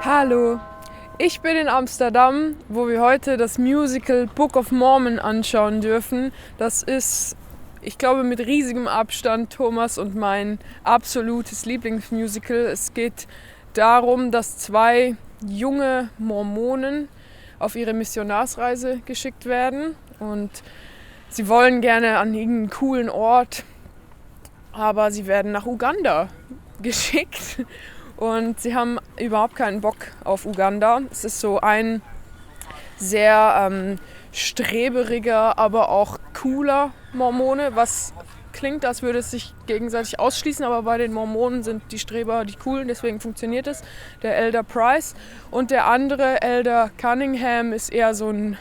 Hallo, ich bin in Amsterdam, wo wir heute das Musical Book of Mormon anschauen dürfen. Das ist, ich glaube, mit riesigem Abstand Thomas und mein absolutes Lieblingsmusical. Es geht darum, dass zwei junge Mormonen auf ihre Missionarsreise geschickt werden und sie wollen gerne an irgendeinen coolen Ort, aber sie werden nach Uganda geschickt. Und sie haben überhaupt keinen Bock auf Uganda. Es ist so ein sehr streberiger, aber auch cooler Mormone, was klingt, als würde es sich gegenseitig ausschließen, aber bei den Mormonen sind die Streber die coolen, deswegen funktioniert es. Der Elder Price und der andere, Elder Cunningham, ist eher so ein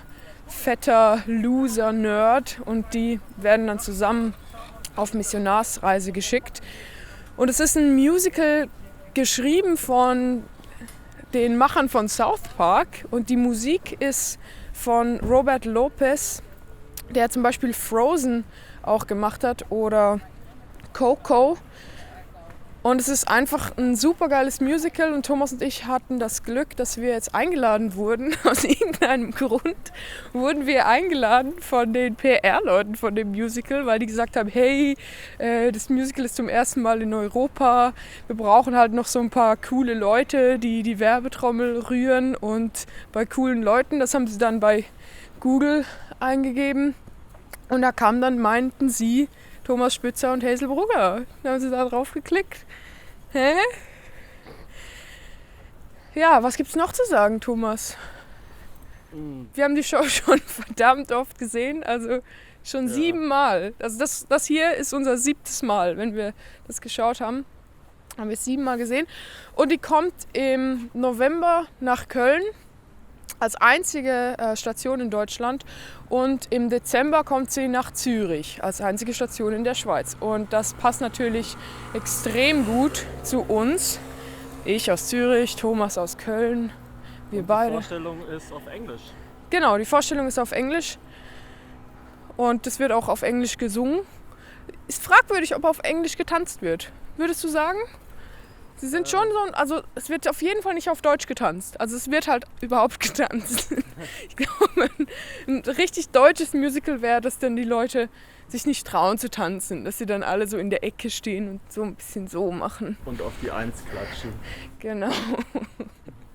fetter Loser-Nerd und die werden dann zusammen auf Missionarsreise geschickt. Und es ist ein Musical, geschrieben von den Machern von South Park und die Musik ist von Robert Lopez, der zum Beispiel Frozen auch gemacht hat oder Coco. Und es ist einfach ein super geiles Musical und Thomas und ich hatten das Glück, dass wir jetzt eingeladen wurden. Aus irgendeinem Grund wurden wir eingeladen von den PR-Leuten von dem Musical, weil die gesagt haben, hey, das Musical ist zum ersten Mal in Europa. Wir brauchen halt noch so ein paar coole Leute, die die Werbetrommel rühren. Und bei coolen Leuten, das haben sie dann bei Google eingegeben. Und da kam dann, meinten sie, Thomas Spitzer und Hazel Brugger. Da haben sie da drauf geklickt. Hä? Ja, was gibt's noch zu sagen, Thomas? Wir haben die Show schon verdammt oft gesehen, also schon 7 Mal. Also das hier ist unser 7. Mal, wenn wir das geschaut haben. Haben wir es 7 Mal gesehen. Und die kommt im November nach Köln. Als einzige Station in Deutschland und im Dezember kommt sie nach Zürich als einzige Station in der Schweiz. Und das passt natürlich extrem gut zu uns. Ich aus Zürich, Thomas aus Köln, wir beide. Die Vorstellung ist auf Englisch. Genau, die Vorstellung ist auf Englisch und es wird auch auf Englisch gesungen. Ist fragwürdig, ob auf Englisch getanzt wird. Würdest du sagen? Sie sind schon so, also es wird auf jeden Fall nicht auf Deutsch getanzt. Also es wird halt überhaupt getanzt. Ich glaube, ein richtig deutsches Musical wäre, dass dann die Leute sich nicht trauen zu tanzen. Dass sie dann alle so in der Ecke stehen und so ein bisschen so machen. Und auf die Eins klatschen. Genau.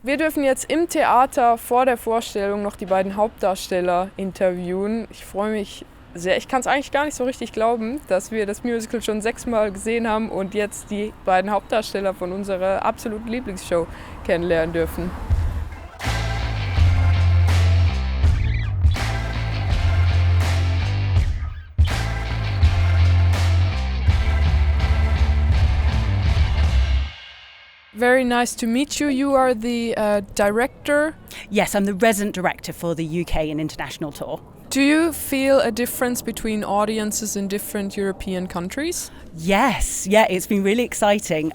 Wir dürfen jetzt im Theater vor der Vorstellung noch die beiden Hauptdarsteller interviewen. Ich freue mich sehr. Ich kann es eigentlich gar nicht so richtig glauben, dass wir das Musical schon 6 Mal gesehen haben und jetzt die beiden Hauptdarsteller von unserer absoluten Lieblingsshow kennenlernen dürfen. Very nice to meet you. You are the director. Yes, I'm the resident director for the UK and international tour. Do you feel a difference between audiences in different European countries? Yes, yeah, it's been really exciting.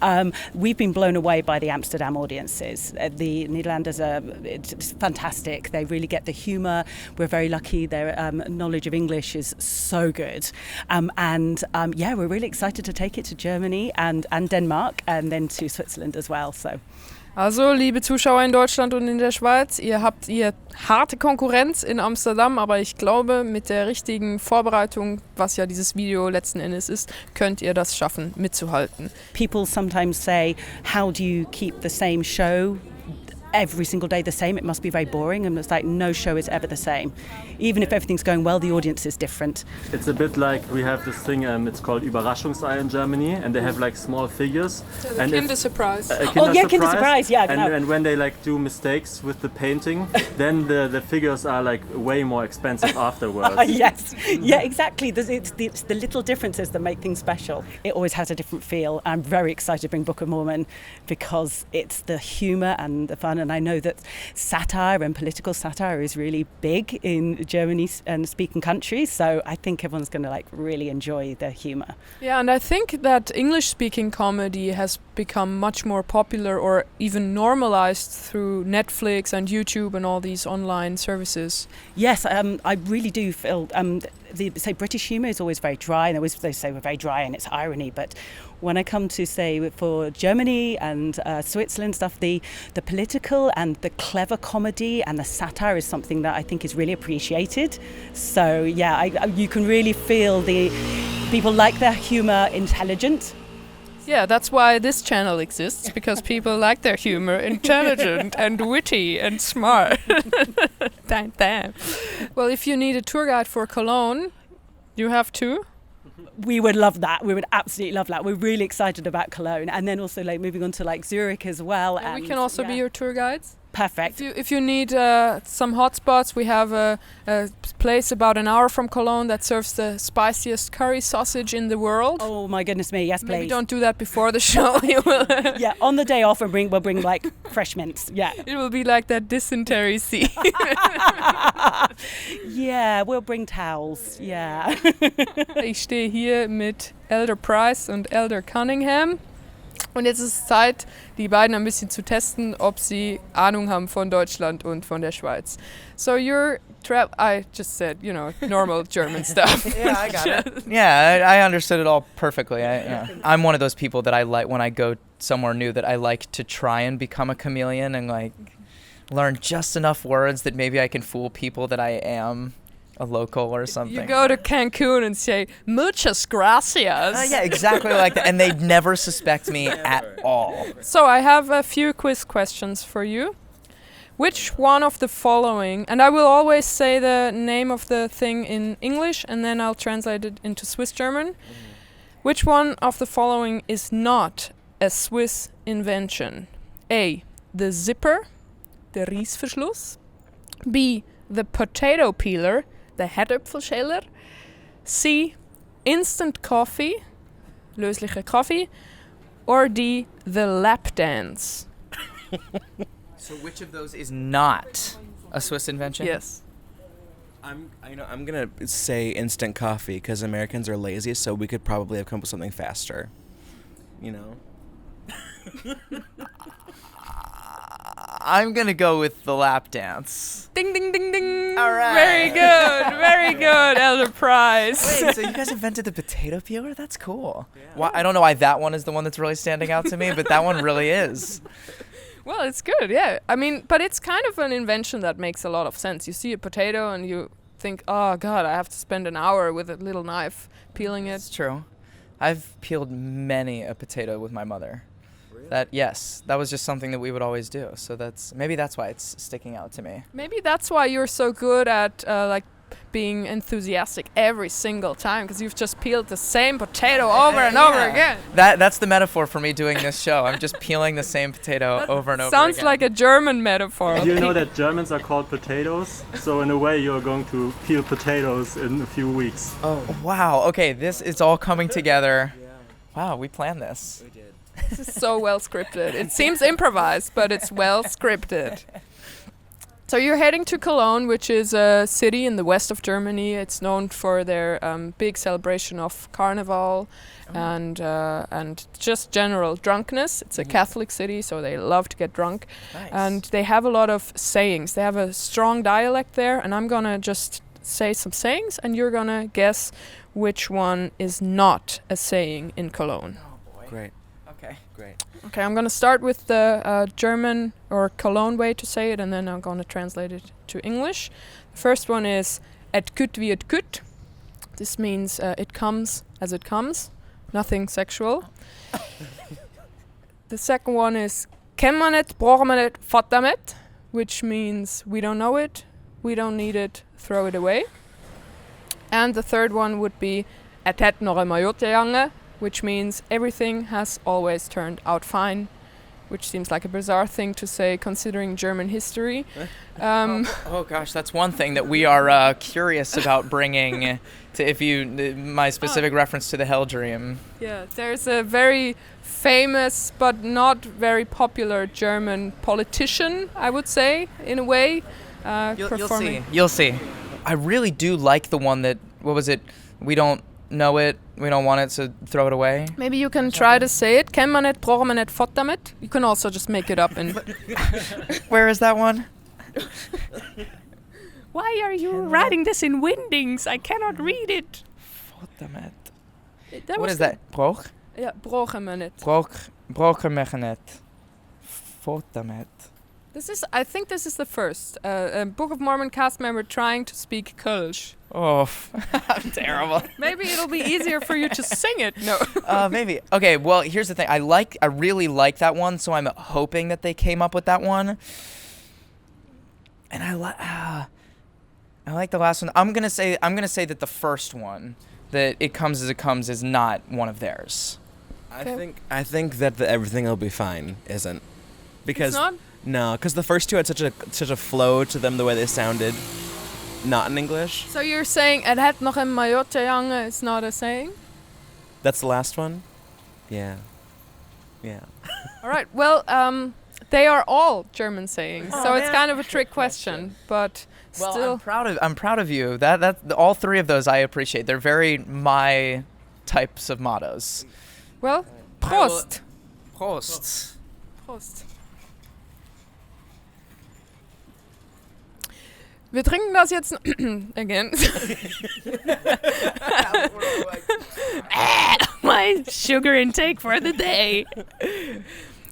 We've been blown away by the Amsterdam audiences. The Netherlanders it's fantastic. They really get the humour. We're very lucky. Their knowledge of English is so good. Yeah, we're really excited to take it to Germany and Denmark and then to Switzerland as well. So. Also, liebe Zuschauer in Deutschland und in der Schweiz, ihr habt harte Konkurrenz in Amsterdam, aber ich glaube, mit der richtigen Vorbereitung, was ja dieses Video letzten Endes ist, könnt ihr das schaffen, mitzuhalten. People sometimes say, how do you keep the same show every single day the same? It must be very boring. And it's like, no show is ever the same. Even if everything's going well, the audience is different. It's a bit like we have this thing, it's called Überraschungsei in Germany, and they have like small figures. So and Kindersurprise. Kindersurprise, yeah. And when they like do mistakes with the painting, then the figures are like way more expensive afterwards. Yes, yeah, exactly. It's the little differences that make things special. It always has a different feel. I'm very excited to bring Book of Mormon because it's the humour and the fun. And I know that satire and political satire is really big in Germany and speaking countries. So I think everyone's going to like really enjoy the humour. Yeah, and I think that English-speaking comedy has become much more popular or even normalized through Netflix and YouTube and all these online services. Yes, I really do feel say British humour is always very dry, and they say we're very dry and it's irony. But when I come to say for Germany and Switzerland stuff, the political and the clever comedy and the satire is something that I think is really appreciated. So yeah, you can really feel the people like their humour intelligent. Yeah, that's why this channel exists, because people like their humor intelligent and witty and smart. Damn. Well, if you need a tour guide for Cologne, you have to. We would love that. We would absolutely love that. We're really excited about Cologne, and then also like moving on to like Zurich as well. And we can also be your tour guides. Perfect. If you need some hotspots, we have a place about an hour from Cologne that serves the spiciest curry sausage in the world. Oh my goodness me, yes, please. Maybe don't do that before the show. You will. Yeah, on the day off, we'll bring like fresh mints. Yeah. It will be like that dysentery scene. Yeah, we'll bring towels. Yeah. Ich stehe hier mit Elder Price und Elder Cunningham. Und jetzt ist es Zeit, die beiden ein bisschen zu testen, ob sie Ahnung haben von Deutschland und von der Schweiz. So I just said, normal German stuff. Yeah, I got it. Yeah, I understood it all perfectly. I'm one of those people that I like when I go somewhere new that I like to try and become a chameleon and like learn just enough words that maybe I can fool people that I am a local or something. You go to Cancun and say, muchas gracias. Yeah, exactly like that. And they'd never suspect me at all. So I have a few quiz questions for you. Which one of the following, and I will always say the name of the thing in English and then I'll translate it into Swiss German. Which one of the following is not a Swiss invention? A, the zipper, der Reißverschluss. B, the potato peeler, der Herdöpfelschäler. C, instant coffee, lösliche Kaffee. Or D, the lap dance. So which of those is not a Swiss invention? Yes. I'm gonna say instant coffee because Americans are lazy, so we could probably have come up with something faster. I'm gonna go with the lap dance. Ding, ding, ding, ding. All right. Very good, Elder Price. Wait, so you guys invented the potato peeler? That's cool. Yeah. Well, I don't know why that one is the one that's really standing out to me, but that one really is. Well, it's good, yeah. I mean, but it's kind of an invention that makes a lot of sense. You see a potato and you think, oh, God, I have to spend an hour with a little knife peeling it. It's true. I've peeled many a potato with my mother. Really? That was just something that we would always do. So maybe that's why it's sticking out to me. Maybe that's why you're so good at being enthusiastic every single time, because you've just peeled the same potato over and over again. That's the metaphor for me doing this show. I'm just peeling the same potato over and over Sounds again. like a German metaphor. You know that Germans are called potatoes, so in a way you're going to peel potatoes in a few weeks. Oh, wow. Okay, this is all coming together. Yeah. Wow, we planned this. We did. This is so well scripted. It seems improvised, but it's well scripted. So you're heading to Cologne, which is a city in the west of Germany. It's known for their big celebration of Carnival and just general drunkenness. It's a Catholic city, so they love to get drunk. Nice. And they have a lot of sayings. They have a strong dialect there, and I'm going to just say some sayings, and you're going to guess which one is not a saying in Cologne. Oh, boy. Great. Okay. Great. Okay, I'm going to start with the German or Cologne way to say it, and then I'm going to translate it to English. The first one is et gut wie et gut. This means it comes as it comes, nothing sexual. The second one is kennt man it, braucht man it, fort damit, which means we don't know it, we don't need it, throw it away. And the third one would be et het nog einmal gut gegangen, which means everything has always turned out fine, which seems like a bizarre thing to say considering German history. Oh gosh, that's one thing that we are curious about bringing to my specific reference to the Hell Dream. Yeah, there's a very famous but not very popular German politician, I would say, in a way. You'll see. I really do like the one that, what was it? We don't know it, we don't want it, so throw it away. Maybe you can try to say it. Kennt man it, braucht man it, fort damit. You can also just make it up. And Where is that one? Why are you writing this in Windings? I cannot read it. Fotamet. That What was is that? Brog? Yeah, Brugger. Brugger mechanet. Fotamet. I think this is the first. A Book of Mormon cast member trying to speak Kölsch. Oh, I'm terrible. Maybe it'll be easier for you to sing it. No. Maybe. Okay, well, here's the thing. I really like that one, so I'm hoping that they came up with that one. And I like the last one. I'm gonna say that the first one, that It Comes As It Comes, is not one of theirs. I think that the Everything Will Be Fine isn't. Because It's not? No, because the first two had such a flow to them, the way they sounded, not in English. So you're saying het het nog een majotte jongen is not a saying? That's the last one? Yeah. All right. Well, they are all German sayings, so it's kind of a trick question, but Well, still. I'm proud of you. That all three of those I appreciate. They're very my types of mottos. Well, Prost. Prost. Prost. Wir trinken das jetzt again. My sugar intake for the day.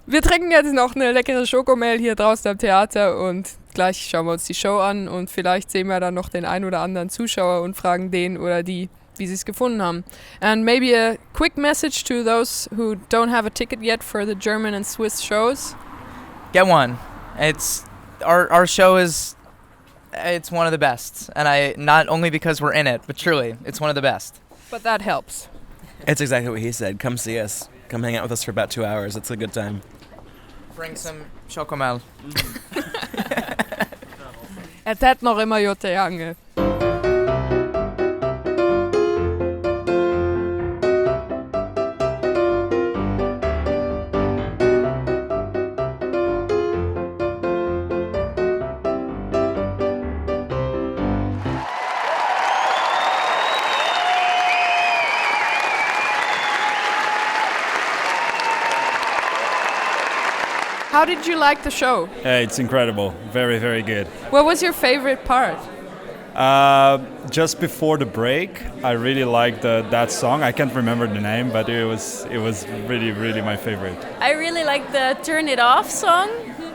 Wir trinken jetzt noch eine leckere Schokomel hier draußen am Theater und gleich schauen wir uns die Show an und vielleicht sehen wir dann noch den ein oder anderen Zuschauer und fragen den oder die, wie sie es gefunden haben. And maybe a quick message to those who don't have a ticket yet for the German and Swiss shows. Get one. It's our show is. It's one of the best, and not only because we're in it, but truly, it's one of the best. But that helps. It's exactly what he said. Come see us. Come hang out with us for about 2 hours. It's a good time. Bring some chocomel. Het het nog in majotte hangen. How did you like the show? It's incredible. Very, very good. What was your favorite part? Just before the break, I really liked that song. I can't remember the name, but it was really, really my favorite. I really like the Turn It Off song,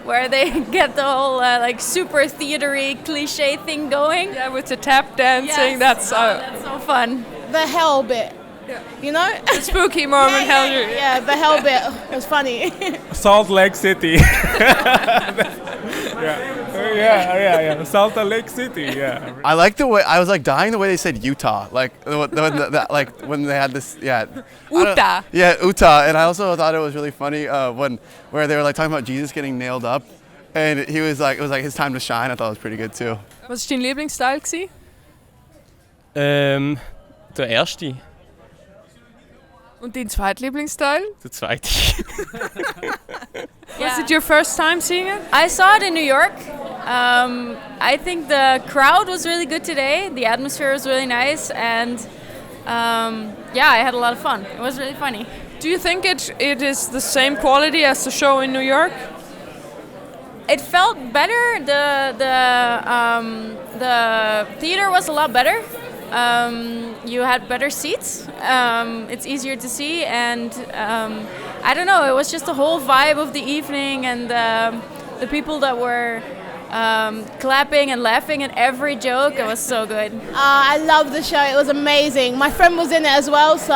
where they get the whole like super theatery cliche thing going. Yeah, with the tap dancing. Yes. That's That's so fun. The hell bit. Yeah. You know? the spooky Mormon hell. Yeah, the hell bit was funny. Salt Lake City. Yeah. Salt Lake City. Yeah. I like the way I was like dying the way they said Utah, like when they had this, yeah. Utah. Yeah, Utah, and I also thought it was really funny where they were like talking about Jesus getting nailed up, and he was like, it was like his time to shine. I thought it was pretty good too. Was ist dein Lieblingsstyle gewesen? Der erste. Und dein Zweitlieblingsstyle? Der zweite. Was it your first time seeing it? I saw it in New York. I think the crowd was really good today. The atmosphere was really nice, and I had a lot of fun. It was really funny. Do you think it is the same quality as the show in New York? It felt better. The theater was a lot better. You had better seats. It's easier to see, and I don't know. It was just the whole vibe of the evening, and the people that were clapping and laughing at every joke. It was so good. I love the show. It was amazing. My friend was in it as well, so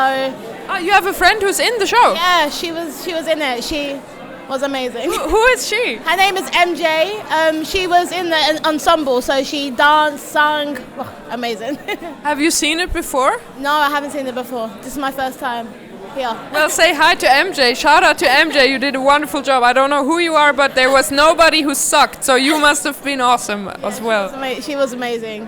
Oh, you have a friend who's in the show? yeah, she was in it. She was amazing. Who is she? Her name is MJ. She was in the ensemble, so she danced, sang. Oh, amazing. Have you seen it before? No, I haven't seen it before. This is my first time here. Well, say hi to MJ. Shout out to MJ. You did a wonderful job. I don't know who you are, but there was nobody who sucked, so you must have been awesome as well. She was amazing.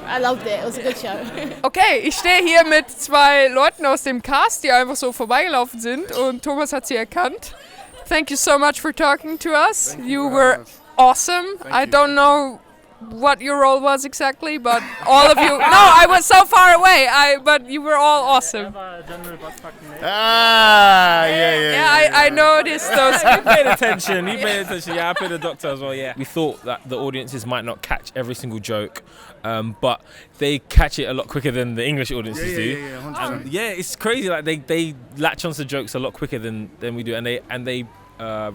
I loved it. It was a good show. Okay, ich stehe hier mit zwei Leuten aus dem Cast, die einfach so vorbeigelaufen sind und Thomas hat sie erkannt. Thank you so much for talking to us. You were awesome. I don't know what your role was exactly, but all of you. No, I was so far away. But you were all awesome. I noticed those. You paid attention. Yeah, I paid the doctor as well. Yeah. We thought that the audiences might not catch every single joke, but they catch it a lot quicker than the English audiences do. Yeah, it's crazy. Like they latch onto jokes a lot quicker than we do, and they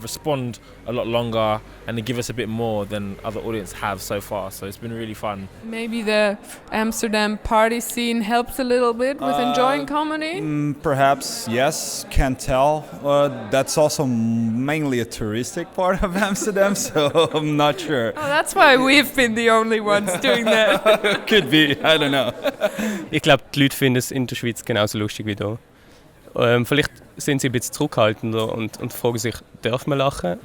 respond a lot longer, and they give us a bit more than other audiences have so far. So it's been really fun. Maybe the Amsterdam party scene helps a little bit with enjoying comedy? Perhaps, yes, can't tell. That's also mainly a touristic part of Amsterdam, so I'm not sure. Oh, that's why we've been the only ones doing that. Could be, I don't know. Ich glaube, die Leute finden es in der Schweiz genauso lustig wie hier. Vielleicht sind sie ein bisschen zurückhaltender und fragen sich, darf man lachen?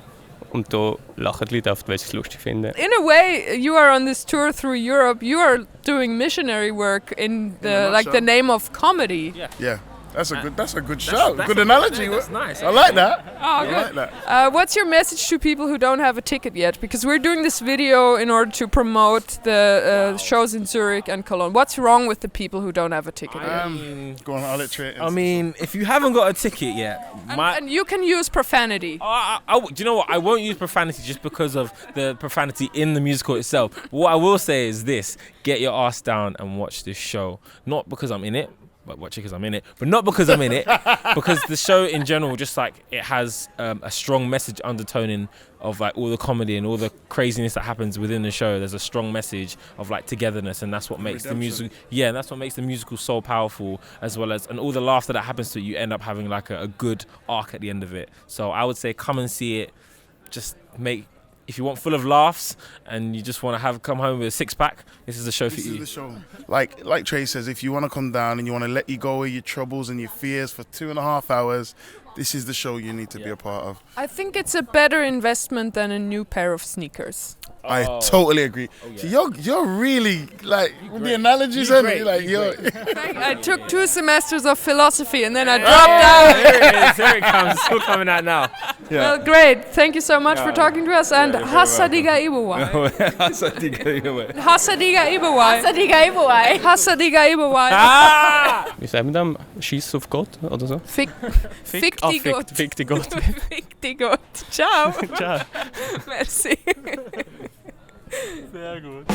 Und da lachen die Leute oft, weil sie es lustig finden. In a way, you are on this tour through Europe. You are doing missionary work in the name of comedy. Yeah. That's a good show. Good analogy. That's nice. I like that. Oh, good. I like that. What's your message to people who don't have a ticket yet? Because we're doing this video in order to promote the shows in Zurich and Cologne. What's wrong with the people who don't have a ticket yet? Go on, I'll let Trey. I mean, if you haven't got a ticket yet, and you can use profanity. Do you know what? I won't use profanity just because of the profanity in the musical itself. But what I will say is this: get your ass down and watch this show. Not because I'm in it. But watch it because I'm in it, but not because I'm in it, because the show in general, just like it has a strong message undertoning of like all the comedy and all the craziness that happens within the show. There's a strong message of like togetherness, and that's what makes the musical. Yeah, and that's what makes the musical so powerful, as well as and all the laughter that happens to it. You end up having like a good arc at the end of it. So I would say come and see it. Just if you want full of laughs and you just want to come home with a six-pack, this is the show for you. This is the show. Like Trey says, if you want to come down and you want to let you go of your troubles and your fears for 2.5 hours, this is the show you need to be a part of. I think it's a better investment than a new pair of sneakers. I totally agree. So you're really like the analogies and I took 2 semesters of philosophy and then I dropped out. Here it comes. It's still coming out now. Yeah. Well, great. Thank you so much for talking to us, and Hassadiga Ibawai. Hassadiga Ibawai. Hassadiga Ibawai. Hassadiga Ibawai. Hassadiga Ibawai. Wie sagen wir dann? Schieß auf Gott oder so? Fick die Gott. Fick die Gott. Fick die Gott. Ciao. Ciao. Merci. Sehr gut.